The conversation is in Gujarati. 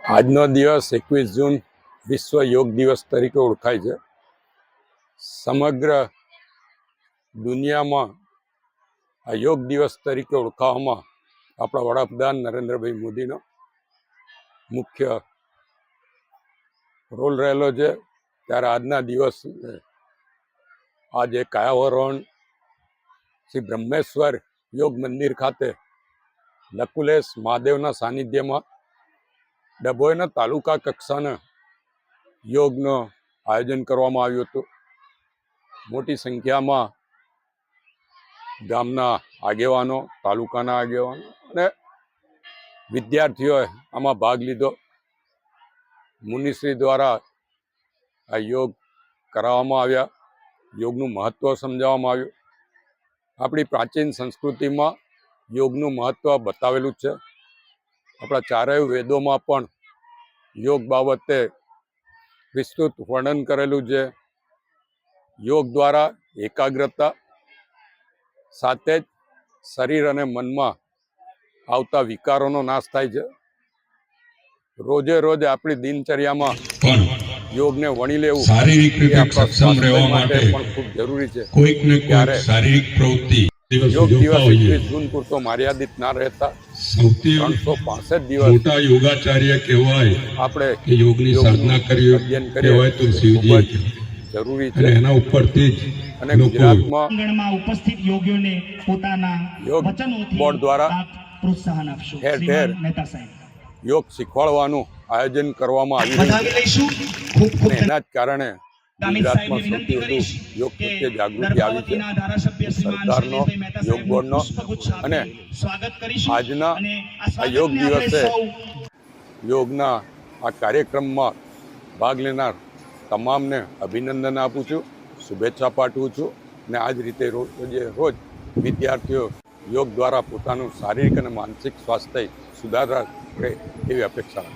આજનો દિવસ 21 જૂન વિશ્વ યોગ દિવસ તરીકે ઓળખાય છે। સમગ્ર દુનિયામાં આ યોગ દિવસ તરીકે ઓળખાવવામાં આપણા વડાપ્રધાન નરેન્દ્રભાઈ મોદીનો મુખ્ય રોલ રહેલો છે। ત્યારે આજના દિવસ આજે કાયાવરણ શ્રી બ્રહ્મેશ્વર યોગ મંદિર ખાતે લકુલેશ મહાદેવના સાનિધ્યમાં ડભોઈના તાલુકા કક્ષાના યોગનો આયોજન કરવામાં આવ્યું હતું। મોટી સંખ્યામાં ગામના આગેવાનો, તાલુકાના આગેવાનો અને વિદ્યાર્થીઓએ આમાં ભાગ લીધો। મુનિશ્રી દ્વારા આ યોગ કરાવવામાં આવ્યા, યોગનું મહત્વ સમજાવવામાં આવ્યું। આપણી પ્રાચીન સંસ્કૃતિમાં યોગનું મહત્વ બતાવેલું છે। આપણા ચારેય વેદોમાં પણ યોગ બાબતે વિસ્તૃત વર્ણન કરેલું છે। યોગ દ્વારા એકાગ્રતા સાથે જ શરીર અને મનમાં આવતા વિકારોનો નાશ થાય છે। રોજે રોજ આપણી દિનચર્યામાં પણ યોગને વણી લેવું શારીરિક રીતે સક્ષમ રહેવા માટે પણ ખૂબ જરૂરી છે। કોઈક ને કોઈક શારીરિક પ્રવૃત્તિ યોગ દિવસ 21 જૂન પૂરતો મર્યાદિત ના રહેતા સૌથી 365 દિવસ મોટા યોગાચાર્ય કહેવાય આપણે કે યોગની સાધના કરી કહેવાય તો શિવજી જરૂરી અને છે। એના ઉપરથી જ અને ગુજરાતમાં ઉપસ્થિત યોગીઓને પોતાના યોગ વચનોથી બોર્ડ દ્વારા પ્રોત્સાહન આપશો। ઠેર ઠેર મહેતા સાહેબ યોગ શીખવાડવાનું આયોજન કરવામાં આવી રહ્યું વધાવી લઈશું। ખૂબ છે ખૂબ અને એના જ કારણે ગુજરાતમાં સૌથી વધુ યોગ પ્રત્યે જાગૃતિ આવી છે। સરકારનો, યોગ બોર્ડનો અને આજના આ યોગ દિવસે યોગના આ કાર્યક્રમમાં ભાગ લેનાર તમામને અભિનંદન આપું છું, શુભેચ્છા પાઠવું છું અને આ જ રીતે રોજ વિદ્યાર્થીઓ યોગ દ્વારા પોતાનું શારીરિક અને માનસિક સ્વાસ્થ્ય સુધારા કરે એવી અપેક્ષા